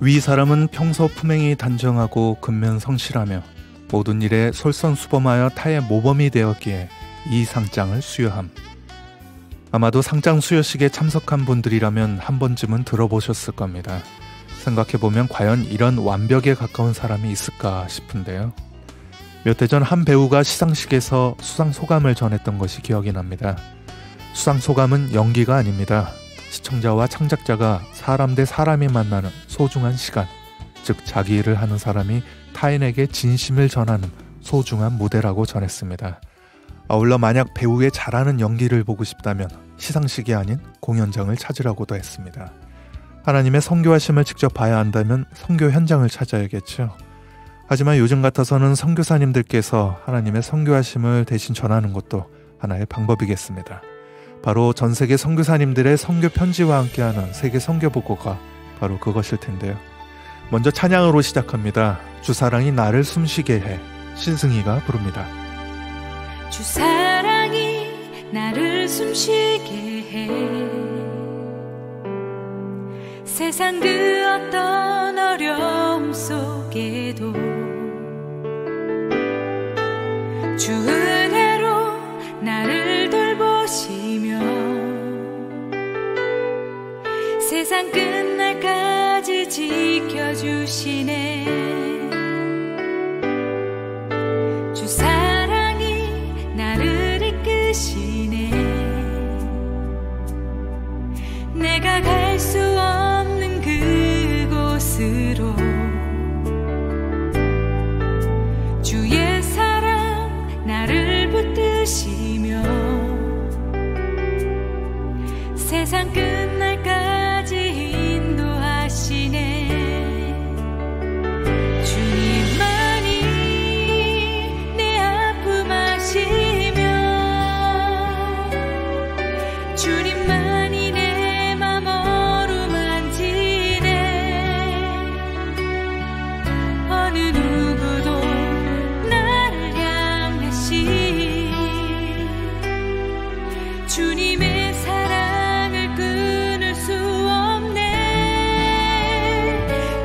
위 사람은 평소 품행이 단정하고 근면성실하며 모든 일에 솔선수범하여 타의 모범이 되었기에 이 상장을 수여함. 아마도 상장 수여식에 참석한 분들이라면 한 번쯤은 들어보셨을 겁니다. 생각해보면 과연 이런 완벽에 가까운 사람이 있을까 싶은데요. 몇 해 전 한 배우가 시상식에서 수상 소감을 전했던 것이 기억이 납니다. 수상 소감은 연기가 아닙니다. 시청자와 창작자가 사람 대 사람이 만나는 소중한 시간, 즉 자기 일을 하는 사람이 타인에게 진심을 전하는 소중한 무대라고 전했습니다. 아울러 만약 배우의 잘하는 연기를 보고 싶다면 시상식이 아닌 공연장을 찾으라고도 했습니다. 하나님의 선교하심을 직접 봐야 한다면 선교 현장을 찾아야겠죠. 하지만 요즘 같아서는 선교사님들께서 하나님의 선교하심을 대신 전하는 것도 하나의 방법이겠습니다. 바로 전 세계 선교사님들의 선교 편지와 함께하는 세계 선교보고가 바로 그것일 텐데요. 먼저 찬양으로 시작합니다. 주 사랑이 나를 숨쉬게 해. 신승희가 부릅니다. 주 사랑이 나를 숨쉬게 해. 세상 그 어떤 어려움 속에도 주 은혜로 나를 돌보시며 세상 끝날까지 지켜주시네. 주 사랑이 나를 이끄시네. 내가 갈 수 없는 그곳으로 주의 사랑 나를 붙드시며 세상 끝날까지 인도하시네. 주님만이 내 아픔 아시며 주님만이 내 맘 어루만지네. 어느 누구도 나를 향하시 주님의 사랑을 끊을 수 없네.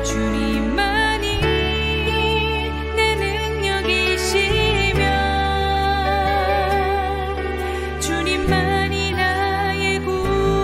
주님만이 내 능력이시며 주님만이 나의 구원이시네.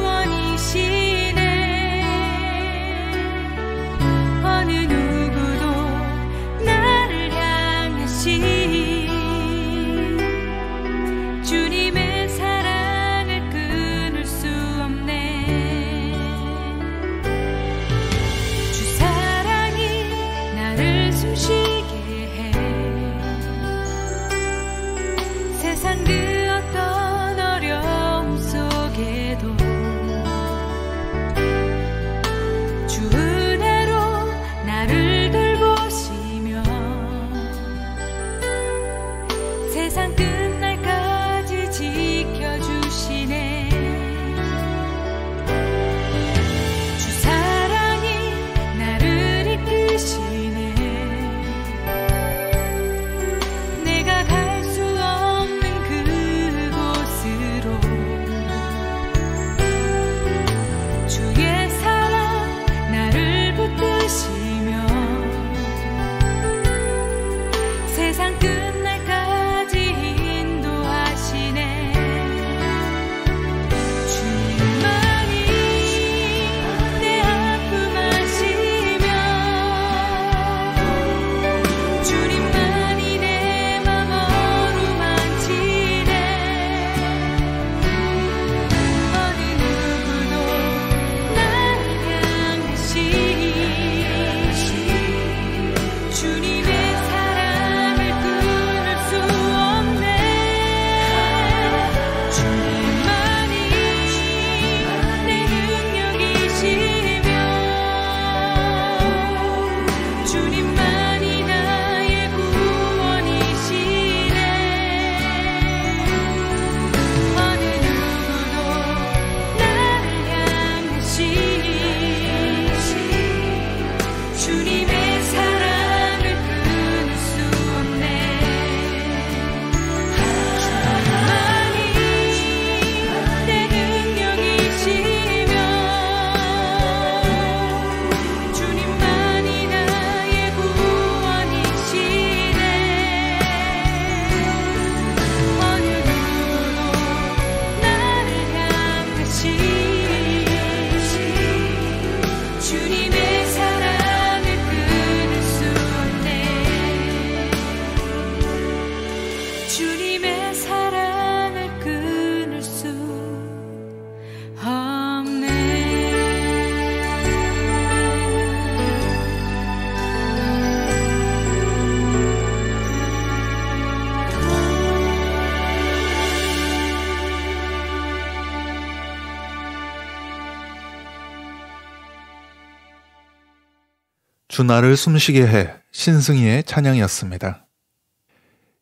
주나를 숨쉬게 해 신승희의 찬양이었습니다.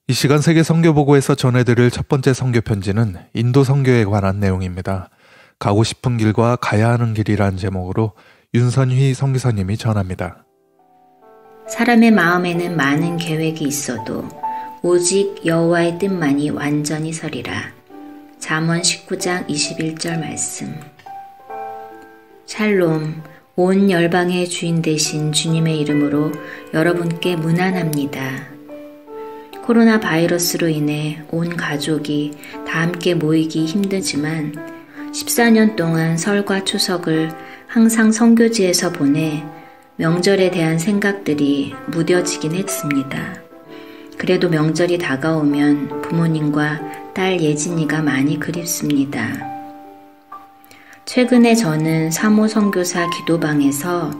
이 시간 세계 선교보고에서 전해드릴 첫 번째 선교 편지는 인도 선교에 관한 내용입니다. 가고 싶은 길과 가야 하는 길이란 제목으로 윤선휘 선교사님이 전합니다. 사람의 마음에는 많은 계획이 있어도 오직 여호와의 뜻만이 완전히 서리라. 잠언 19장 21절 말씀. 샬롬, 온 열방의 주인 되신 주님의 이름으로 여러분께 문안합니다. 코로나 바이러스로 인해 온 가족이 다 함께 모이기 힘들지만 14년 동안 설과 추석을 항상 선교지에서 보내 명절에 대한 생각들이 무뎌지긴 했습니다. 그래도 명절이 다가오면 부모님과 딸 예진이가 많이 그립습니다. 최근에 저는 사모 선교사 기도방에서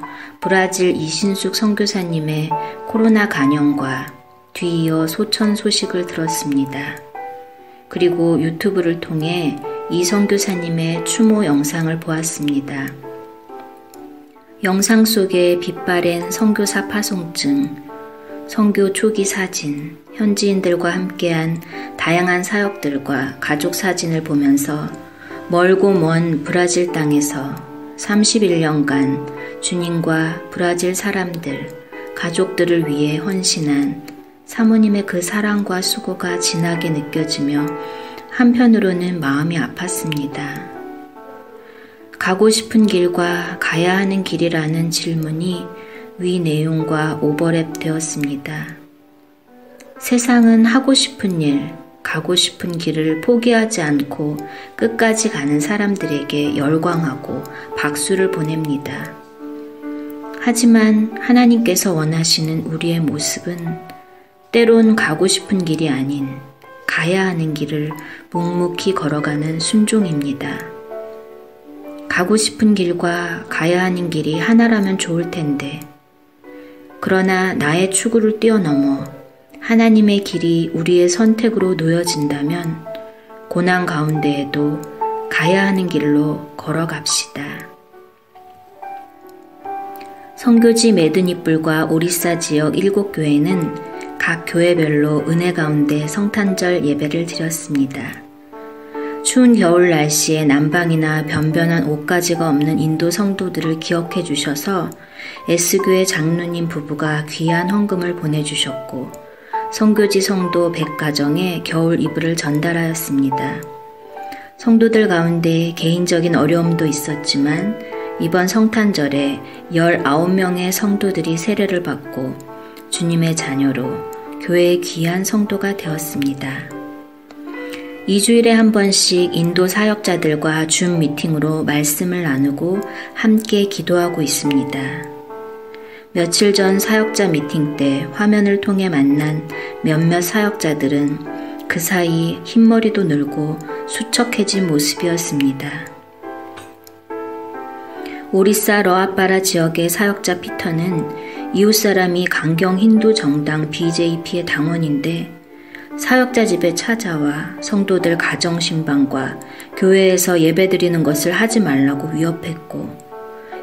브라질 이신숙 선교사님의 코로나 간영과 뒤이어 소천 소식을 들었습니다. 그리고 유튜브를 통해 이 선교사님의 추모 영상을 보았습니다. 영상 속에 빛바랜 선교사 파송증, 선교 초기 사진, 현지인들과 함께한 다양한 사역들과 가족 사진을 보면서 멀고 먼 브라질 땅에서 31년간 주님과 브라질 사람들, 가족들을 위해 헌신한 사모님의 그 사랑과 수고가 진하게 느껴지며 한편으로는 마음이 아팠습니다. 가고 싶은 길과 가야 하는 길이라는 질문이 위 내용과 오버랩 되었습니다. 세상은 하고 싶은 일, 가고 싶은 길을 포기하지 않고 끝까지 가는 사람들에게 열광하고 박수를 보냅니다. 하지만 하나님께서 원하시는 우리의 모습은 때론 가고 싶은 길이 아닌 가야 하는 길을 묵묵히 걸어가는 순종입니다. 가고 싶은 길과 가야 하는 길이 하나라면 좋을 텐데, 그러나 나의 추구를 뛰어넘어 하나님의 길이 우리의 선택으로 놓여진다면 고난 가운데에도 가야 하는 길로 걸어갑시다. 선교지 매드니뿔과 오리사 지역 7교회는 각 교회별로 은혜 가운데 성탄절 예배를 드렸습니다. 추운 겨울 날씨에 난방이나 변변한 옷가지가 없는 인도 성도들을 기억해 주셔서 S교회 장로님 부부가 귀한 헌금을 보내주셨고 선교지 성도 100가정에 겨울 이불을 전달하였습니다. 성도들 가운데 개인적인 어려움도 있었지만 이번 성탄절에 19명의 성도들이 세례를 받고 주님의 자녀로 교회의 귀한 성도가 되었습니다. 2주일에 한 번씩 인도 사역자들과 줌 미팅으로 말씀을 나누고 함께 기도하고 있습니다. 며칠 전 사역자 미팅 때 화면을 통해 만난 몇몇 사역자들은 그 사이 흰머리도 늘고 수척해진 모습이었습니다. 오리사 러아빠라 지역의 사역자 피터는 이웃사람이 강경 힌두 정당 BJP의 당원인데 사역자 집에 찾아와 성도들 가정신방과 교회에서 예배드리는 것을 하지 말라고 위협했고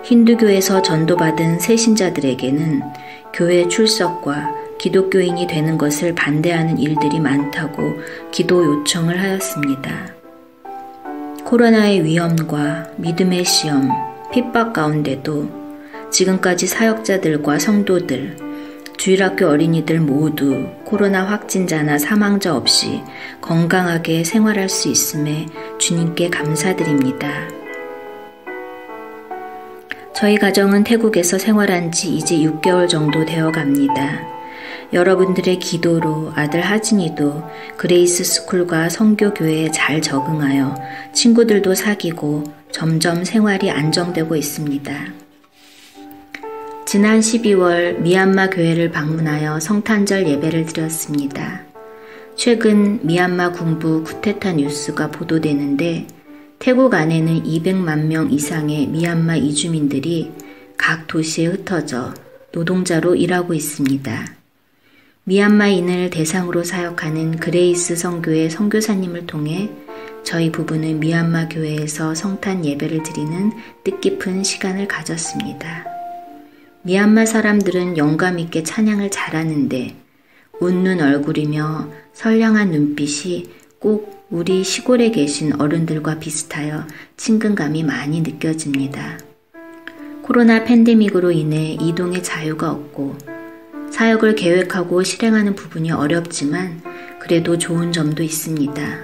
힌두교에서 전도받은 새신자들에게는 교회 출석과 기독교인이 되는 것을 반대하는 일들이 많다고 기도 요청을 하였습니다. 코로나의 위험과 믿음의 시험, 핍박 가운데도 지금까지 사역자들과 성도들, 주일학교 어린이들 모두 코로나 확진자나 사망자 없이 건강하게 생활할 수 있음에 주님께 감사드립니다. 저희 가정은 태국에서 생활한 지 이제 6개월 정도 되어 갑니다. 여러분들의 기도로 아들 하진이도 그레이스 스쿨과 선교교회에 잘 적응하여 친구들도 사귀고 점점 생활이 안정되고 있습니다. 지난 12월 미얀마 교회를 방문하여 성탄절 예배를 드렸습니다. 최근 미얀마 군부 쿠데타 뉴스가 보도되는데 태국 안에는 200만 명 이상의 미얀마 이주민들이 각 도시에 흩어져 노동자로 일하고 있습니다. 미얀마인을 대상으로 사역하는 그레이스 선교회 선교사님을 통해 저희 부부는 미얀마 교회에서 성탄 예배를 드리는 뜻깊은 시간을 가졌습니다. 미얀마 사람들은 영감 있게 찬양을 잘하는데 웃는 얼굴이며 선량한 눈빛이 꼭 우리 시골에 계신 어른들과 비슷하여 친근감이 많이 느껴집니다. 코로나 팬데믹으로 인해 이동의 자유가 없고 사역을 계획하고 실행하는 부분이 어렵지만 그래도 좋은 점도 있습니다.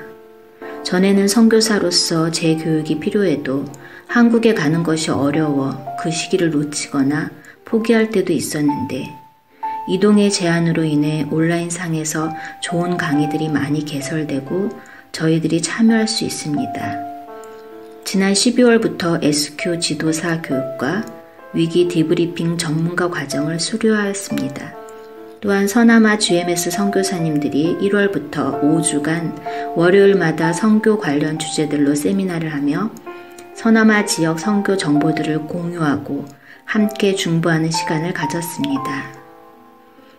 전에는 선교사로서 재교육이 필요해도 한국에 가는 것이 어려워 그 시기를 놓치거나 포기할 때도 있었는데 이동의 제한으로 인해 온라인상에서 좋은 강의들이 많이 개설되고 저희들이 참여할 수 있습니다. 지난 12월부터 SQ 지도사 교육과 위기 디브리핑 전문가 과정을 수료하였습니다. 또한 서남아 GMS 선교사님들이 1월부터 5주간 월요일마다 선교 관련 주제들로 세미나를 하며 서남아 지역 선교 정보들을 공유하고 함께 중보하는 시간을 가졌습니다.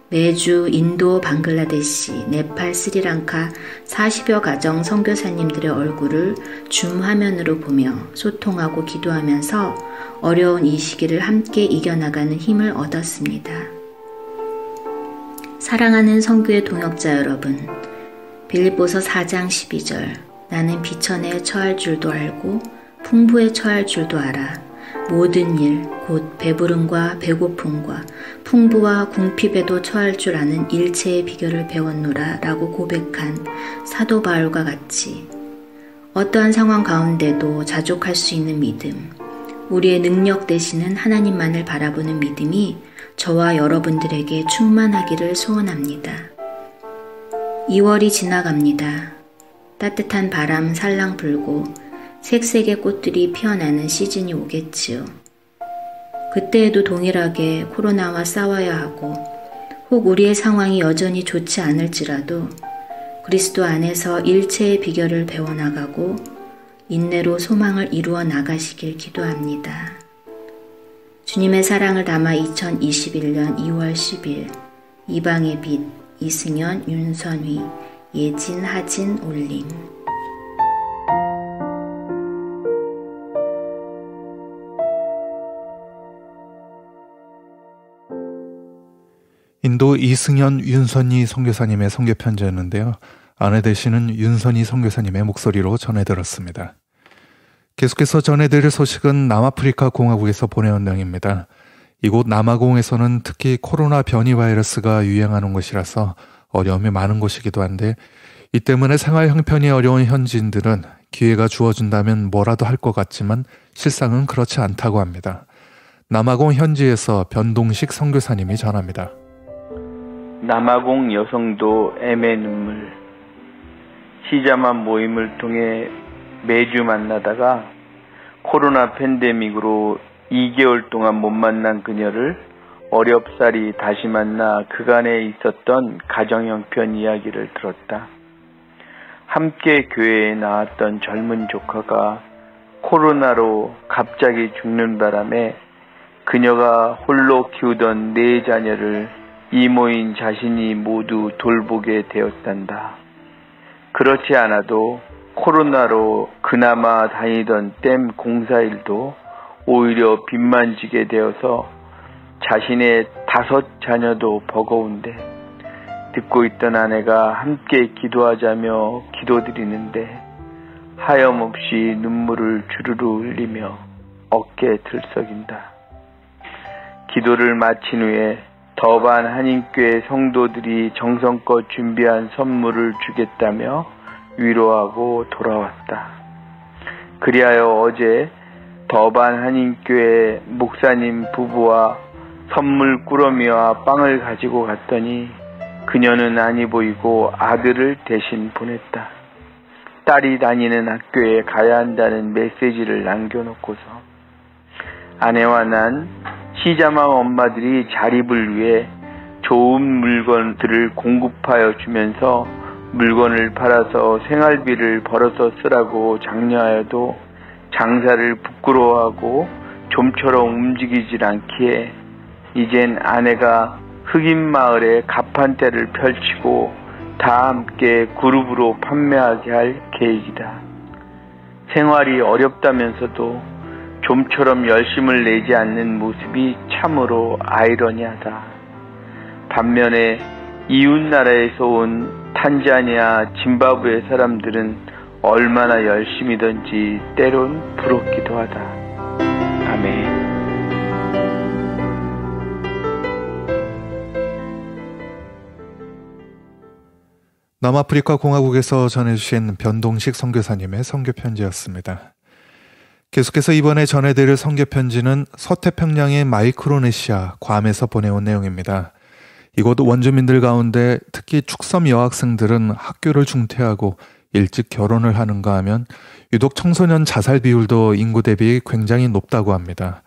매주 인도, 방글라데시, 네팔, 스리랑카 40여 가정 선교사님들의 얼굴을 줌 화면으로 보며 소통하고 기도하면서 어려운 이 시기를 함께 이겨나가는 힘을 얻었습니다. 사랑하는 선교의 동역자 여러분, 빌립보서 4장 12절 나는 비천에 처할 줄도 알고 풍부에 처할 줄도 알아 모든 일, 곧 배부름과 배고픔과 풍부와 궁핍에도 처할 줄 아는 일체의 비결을 배웠노라 라고 고백한 사도 바울과 같이 어떠한 상황 가운데도 자족할 수 있는 믿음, 우리의 능력 되시는 하나님만을 바라보는 믿음이 저와 여러분들에게 충만하기를 소원합니다. 2월이 지나갑니다. 따뜻한 바람 살랑 불고 색색의 꽃들이 피어나는 시즌이 오겠지요. 그때에도 동일하게 코로나와 싸워야 하고 혹 우리의 상황이 여전히 좋지 않을지라도 그리스도 안에서 일체의 비결을 배워나가고 인내로 소망을 이루어 나가시길 기도합니다. 주님의 사랑을 담아 2021년 2월 10일 이방의 빛 이승연, 윤선휘, 예진, 하진, 올림. 인도 이승연, 윤선희 선교사님의 선교편지였는데요. 아내 되시는 윤선희 선교사님의 목소리로 전해들었습니다. 계속해서 전해드릴 소식은 남아프리카 공화국에서 보내온 내용입니다. 이곳 남아공에서는 특히 코로나 변이 바이러스가 유행하는 곳이라서 어려움이 많은 곳이기도 한데 이 때문에 생활 형편이 어려운 현지인들은 기회가 주어진다면 뭐라도 할 것 같지만 실상은 그렇지 않다고 합니다. 남아공 현지에서 변동식 선교사님이 전합니다. 남아공 여성도 애매 눈물. 시자만 모임을 통해 매주 만나다가 코로나 팬데믹으로 2개월 동안 못 만난 그녀를 어렵사리 다시 만나 그간에 있었던 가정 형편 이야기를 들었다. 함께 교회에 나왔던 젊은 조카가 코로나로 갑자기 죽는 바람에 그녀가 홀로 키우던 4자녀를 이모인 자신이 모두 돌보게 되었단다. 그렇지 않아도 코로나로 그나마 다니던 댐 공사일도 오히려 빚만 지게 되어서 자신의 5자녀도 버거운데 듣고 있던 아내가 함께 기도하자며 기도드리는데 하염없이 눈물을 주르르 흘리며 어깨에 들썩인다. 기도를 마친 후에 더반 한인교회 성도들이 정성껏 준비한 선물을 주겠다며 위로하고 돌아왔다. 그리하여 어제 더반 한인교회 목사님 부부와 선물 꾸러미와 빵을 가지고 갔더니 그녀는 아니 보이고 아들을 대신 보냈다. 딸이 다니는 학교에 가야 한다는 메시지를 남겨놓고서 아내와 난 시자맘 엄마들이 자립을 위해 좋은 물건들을 공급하여 주면서 물건을 팔아서 생활비를 벌어서 쓰라고 장려하여도 장사를 부끄러워하고 좀처럼 움직이질 않기에 이젠 아내가 흑인 마을에 가판대를 펼치고 다 함께 그룹으로 판매하게 할 계획이다. 생활이 어렵다면서도 좀처럼 열심을 내지 않는 모습이 참으로 아이러니하다. 반면에 이웃나라에서 온 탄자니아, 짐바브웨 사람들은 얼마나 열심이든지 때론 부럽기도 하다. 아멘. 남아프리카 공화국에서 전해주신 변동식 선교사님의 선교편지였습니다. 계속해서 이번에 전해드릴 선교편지는 서태평양의 마이크로네시아 괌에서 보내온 내용입니다. 이곳 원주민들 가운데 특히 축섬 여학생들은 학교를 중퇴하고 일찍 결혼을 하는가 하면 유독 청소년 자살 비율도 인구 대비 굉장히 높다고 합니다.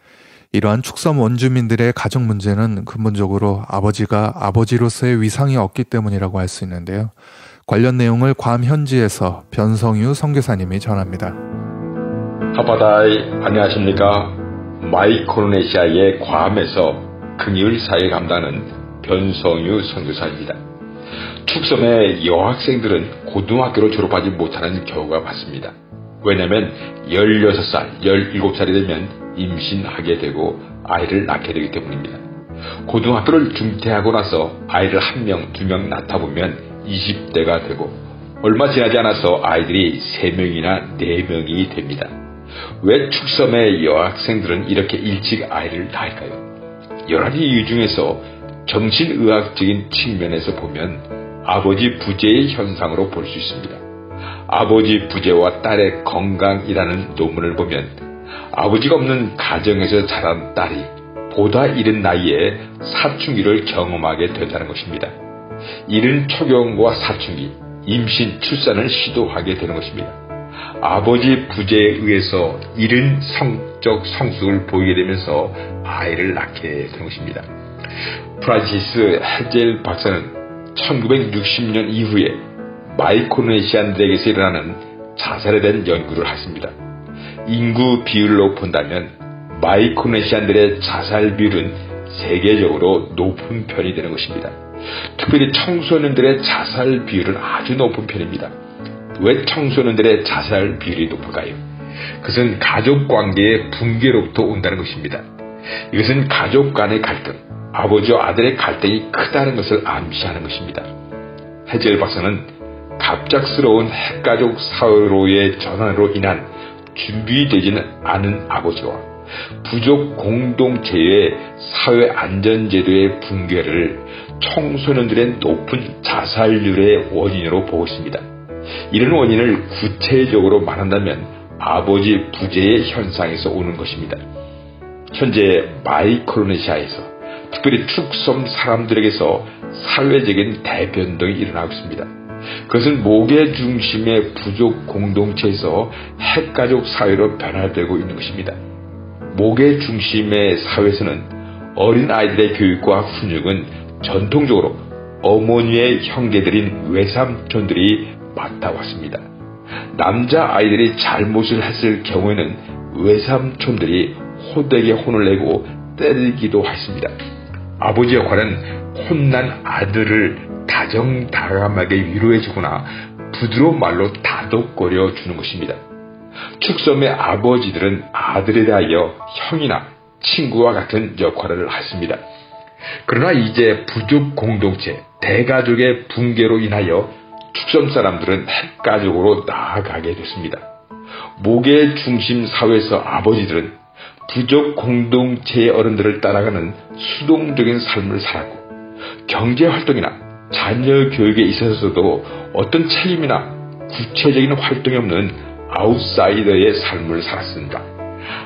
이러한 축섬 원주민들의 가정 문제는 근본적으로 아버지가 아버지로서의 위상이 없기 때문이라고 할 수 있는데요. 관련 내용을 괌 현지에서 변성유 선교사님이 전합니다. 하바다이 안녕하십니까? 마이크로네시아의 괌에서 긍휼 사회 감당하는 변성유 선교사입니다. 축섬의 여학생들은 고등학교를 졸업하지 못하는 경우가 많습니다. 왜냐하면 16살, 17살이 되면 임신하게 되고 아이를 낳게 되기 때문입니다. 고등학교를 중퇴하고 나서 아이를 1명, 2명 낳다 보면 20대가 되고 얼마 지나지 않아서 아이들이 3명이나 4명이 됩니다. 왜 축섬의 여학생들은 이렇게 일찍 아이를 낳을까요? 여러 가지 이유 중에서 정신의학적인 측면에서 보면 아버지 부재의 현상으로 볼 수 있습니다. 아버지 부재와 딸의 건강이라는 논문을 보면 아버지가 없는 가정에서 자란 딸이 보다 이른 나이에 사춘기를 경험하게 된다는 것입니다. 이른 초경과 사춘기, 임신, 출산을 시도하게 되는 것입니다. 아버지 부재에 의해서 이른 성적 성숙을 보이게 되면서 아이를 낳게 되는 것입니다. 프란시스 헤젤 박사는 1960년 이후에 마이크로네시안들에게서 일어나는 자살에 대한 연구를 했습니다. 인구 비율로 본다면 마이크로네시안들의 자살 비율은 세계적으로 높은 편이 되는 것입니다. 특별히 청소년들의 자살 비율은 아주 높은 편입니다. 왜 청소년들의 자살 비율이 높을까요? 그것은 가족 관계의 붕괴로부터 온다는 것입니다. 이것은 가족 간의 갈등, 아버지와 아들의 갈등이 크다는 것을 암시하는 것입니다. 헤젤 박사는 갑작스러운 핵가족 사회로의 전환으로 인한 준비되지는 않은 아버지와 부족 공동체의 사회 안전제도의 붕괴를 청소년들의 높은 자살률의 원인으로 보고 있습니다. 이런 원인을 구체적으로 말한다면 아버지 부재의 현상에서 오는 것입니다. 현재 마이크로네시아에서 특별히 축섬 사람들에게서 사회적인 대변동이 일어나고 있습니다. 그것은 모계 중심의 부족 공동체에서 핵가족 사회로 변화되고 있는 것입니다. 모계 중심의 사회에서는 어린 아이들의 교육과 훈육은 전통적으로 어머니의 형제들인 외삼촌들이 맡아왔습니다. 남자 아이들이 잘못을 했을 경우에는 외삼촌들이 호되게 혼을 내고 때리기도 했습니다. 아버지 역할은 혼난 아들을 다정다감하게 위로해주거나 부드러운 말로 다독거려 주는 것입니다. 축섬의 아버지들은 아들에 대하여 형이나 친구와 같은 역할을 했습니다. 그러나 이제 부족 공동체, 대가족의 붕괴로 인하여 축섬 사람들은 핵가족으로 나아가게 됐습니다. 모계 중심 사회에서 아버지들은 부족 공동체의 어른들을 따라가는 수동적인 삶을 살았고 경제활동이나 자녀 교육에 있어서도 어떤 책임이나 구체적인 활동이 없는 아웃사이더의 삶을 살았습니다.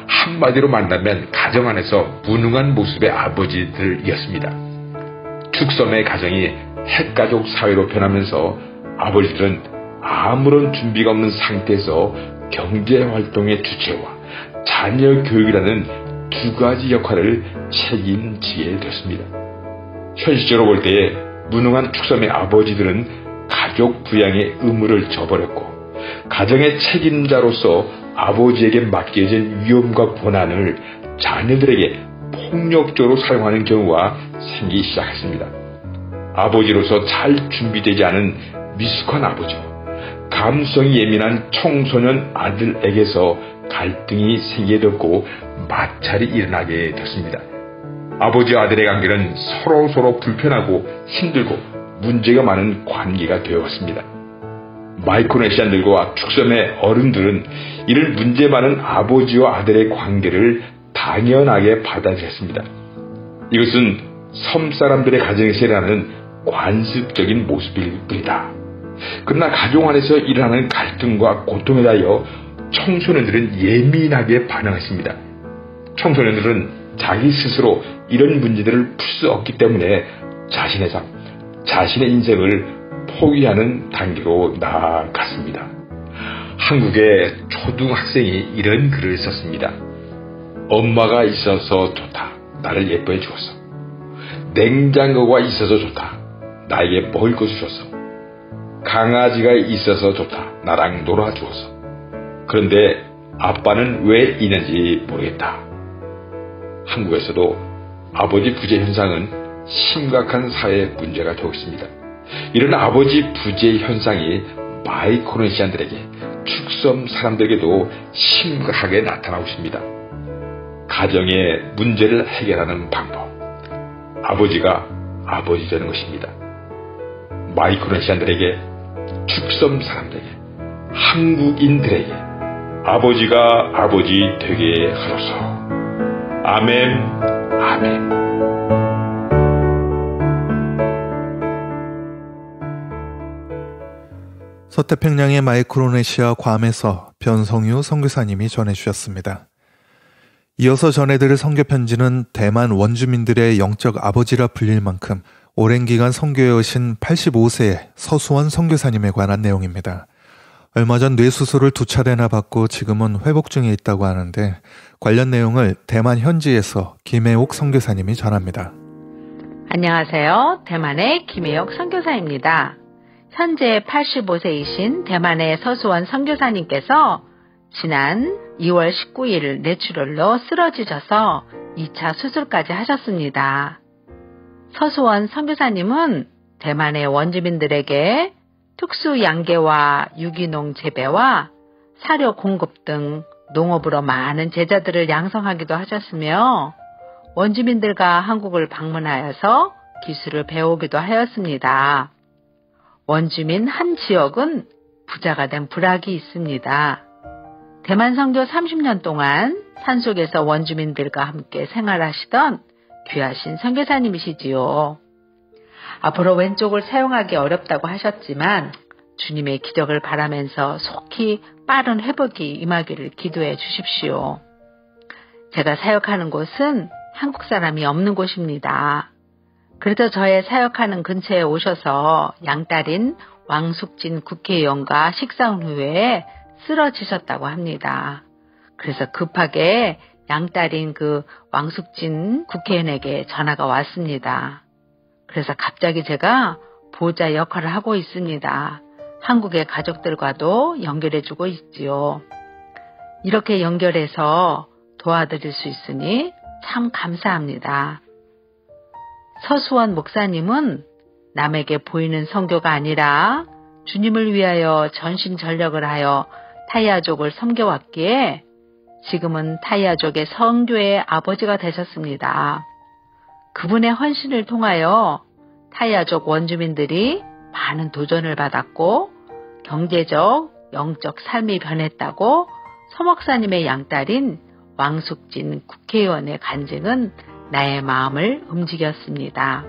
한마디로 말하면 가정 안에서 무능한 모습의 아버지들이었습니다. 축섬의 가정이 핵가족 사회로 변하면서 아버지들은 아무런 준비가 없는 상태에서 경제활동의 주체와 자녀 교육이라는 두 가지 역할을 책임지게 됐습니다. 현실적으로 볼 때 무능한 축섬의 아버지들은 가족 부양의 의무를 저버렸고 가정의 책임자로서 아버지에게 맡겨진 위험과 고난을 자녀들에게 폭력적으로 사용하는 경우가 생기기 시작했습니다. 아버지로서 잘 준비되지 않은 미숙한 아버지와 감성이 예민한 청소년 아들에게서 갈등이 생기게 됐고 마찰이 일어나게 됐습니다. 아버지와 아들의 관계는 서로 불편하고 힘들고 문제가 많은 관계가 되어왔습니다. 마이크로네시안들과 축섬의 어른들은 이를 문제 많은 아버지와 아들의 관계를 당연하게 받아들였습니다. 이것은 섬 사람들의 가정에서 일어나는 관습적인 모습일 뿐이다. 그러나 가정 안에서 일어나는 갈등과 고통에 대하여 청소년들은 예민하게 반응했습니다. 청소년들은 자기 스스로 이런 문제들을 풀 수 없기 때문에 자신의 삶, 자신의 인생을 포기하는 단계로 나아갔습니다. 한국의 초등학생이 이런 글을 썼습니다. 엄마가 있어서 좋다. 나를 예뻐해 주었어. 냉장고가 있어서 좋다. 나에게 먹을 것을 줬어. 강아지가 있어서 좋다. 나랑 놀아주었어. 그런데 아빠는 왜 있는지 모르겠다. 한국에서도 아버지 부재 현상은 심각한 사회 문제가 되고 있습니다. 이런 아버지 부재 현상이 마이크로네시안들에게 축섬 사람들에게도 심각하게 나타나고 있습니다. 가정의 문제를 해결하는 방법, 아버지가 아버지 되는 것입니다. 마이크로네시안들에게, 축섬 사람들에게, 한국인들에게 아버지가 아버지 되게 하소서. 아멘, 아멘. 서태평양의 마이크로네시아 괌에서 변성유 선교사님이 전해주셨습니다. 이어서 전해드릴 선교편지는 대만 원주민들의 영적 아버지라 불릴 만큼 오랜 기간 선교해 오신 85세의 서수원 선교사님에 관한 내용입니다. 얼마 전 뇌수술을 2차례나 받고 지금은 회복 중에 있다고 하는데 관련 내용을 대만 현지에서 김혜옥 선교사님이 전합니다. 안녕하세요. 대만의 김혜옥 선교사입니다. 현재 85세이신 대만의 서수원 선교사님께서 지난 2월 19일 뇌출혈로 쓰러지셔서 2차 수술까지 하셨습니다. 서수원 선교사님은 대만의 원주민들에게 특수 양계와 유기농 재배와 사료 공급 등 농업으로 많은 제자들을 양성하기도 하셨으며 원주민들과 한국을 방문하여서 기술을 배우기도 하였습니다. 원주민 한 지역은 부자가 된 부락이 있습니다. 대만 선교 30년 동안 산속에서 원주민들과 함께 생활하시던 귀하신 선교사님이시지요. 앞으로 왼쪽을 사용하기 어렵다고 하셨지만 주님의 기적을 바라면서 속히 빠른 회복이 임하기를 기도해 주십시오. 제가 사역하는 곳은 한국 사람이 없는 곳입니다. 그래서 저의 사역하는 근처에 오셔서 양딸인 왕숙진 국회의원과 식사한 후에 쓰러지셨다고 합니다. 그래서 급하게 양딸인 그 왕숙진 국회의원에게 전화가 왔습니다. 그래서 갑자기 제가 보호자 역할을 하고 있습니다. 한국의 가족들과도 연결해주고 있지요. 이렇게 연결해서 도와드릴 수 있으니 참 감사합니다. 서수원 목사님은 남에게 보이는 선교가 아니라 주님을 위하여 전심전력을 하여 타이아족을 섬겨왔기에 지금은 타이아족의 선교의 아버지가 되셨습니다. 그분의 헌신을 통하여 타이아족 원주민들이 많은 도전을 받았고 경제적, 영적 삶이 변했다고 서 목사님의 양딸인 왕숙진 국회의원의 간증은 나의 마음을 움직였습니다.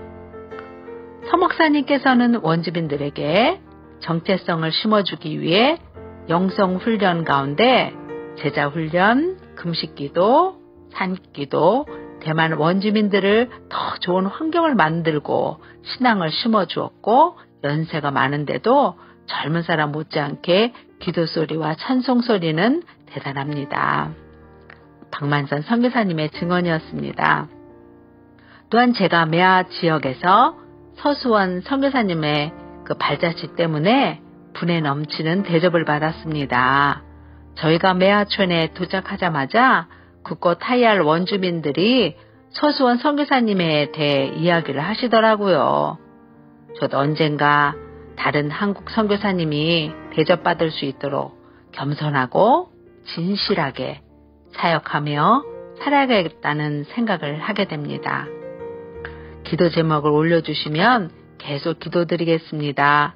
서 목사님께서는 원주민들에게 정체성을 심어주기 위해 영성훈련 가운데 제자훈련, 금식기도, 산기도, 대만 원주민들을 더 좋은 환경을 만들고 신앙을 심어주었고 연세가 많은데도 젊은 사람 못지않게 기도소리와 찬송소리는 대단합니다. 박만선 선교사님의 증언이었습니다. 또한 제가 매화 지역에서 서수원 선교사님의 그 발자취 때문에 분에 넘치는 대접을 받았습니다. 저희가 매화촌에 도착하자마자 국고 타이알 원주민들이 서수원 선교사님에 대해 이야기를 하시더라고요. 저도 언젠가 다른 한국 선교사님이 대접받을 수 있도록 겸손하고 진실하게 사역하며 살아가겠다는 생각을 하게 됩니다. 기도 제목을 올려주시면 계속 기도드리겠습니다.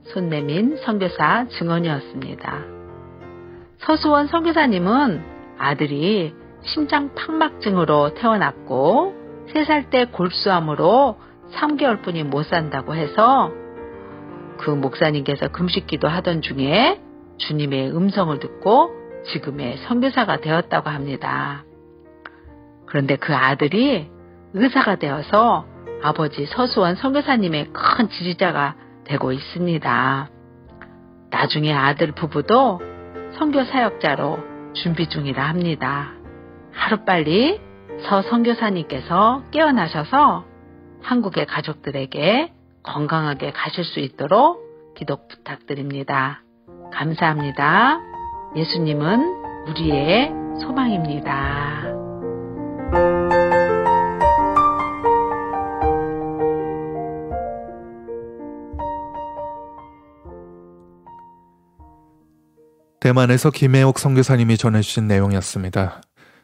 손내민 선교사 증언이었습니다. 서수원 선교사님은 아들이 심장 판막증으로 태어났고 3살 때 골수암으로 3개월뿐이 못 산다고 해서 그 목사님께서 금식기도 하던 중에 주님의 음성을 듣고 지금의 선교사가 되었다고 합니다. 그런데 그 아들이 의사가 되어서 아버지 서수원 선교사님의 큰 지지자가 되고 있습니다. 나중에 아들 부부도 선교 사역자로 준비 중이라 합니다. 하루빨리 서 선교사님께서 깨어나셔서 한국의 가족들에게 건강하게 가실 수 있도록 기도 부탁드립니다. 감사합니다. 예수님은 우리의 소망입니다. 대만에서 김혜옥 선교사님이 전해주신 내용이었습니다.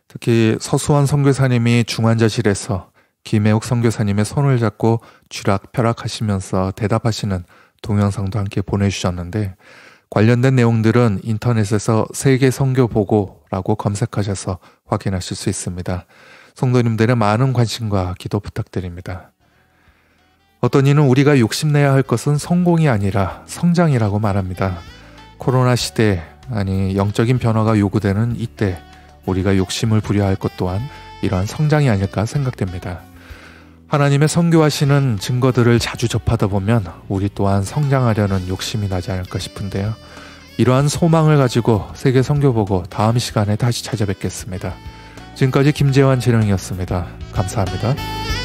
특히 서수원 선교사님이 중환자실에서 김혜옥 선교사님의 손을 잡고 쥐락펴락하시면서 대답하시는 동영상도 함께 보내주셨는데 관련된 내용들은 인터넷에서 세계 선교 보고라고 검색하셔서 확인하실 수 있습니다. 성도님들의 많은 관심과 기도 부탁드립니다. 어떤 이는 우리가 욕심내야 할 것은 성공이 아니라 성장이라고 말합니다. 코로나 시대, 아니 영적인 변화가 요구되는 이때 우리가 욕심을 부려야 할 것 또한 이러한 성장이 아닐까 생각됩니다. 하나님의 선교하시는 증거들을 자주 접하다 보면 우리 또한 성장하려는 욕심이 나지 않을까 싶은데요. 이러한 소망을 가지고 세계 선교보고 다음 시간에 다시 찾아뵙겠습니다. 지금까지 김재환 재령이었습니다. 감사합니다.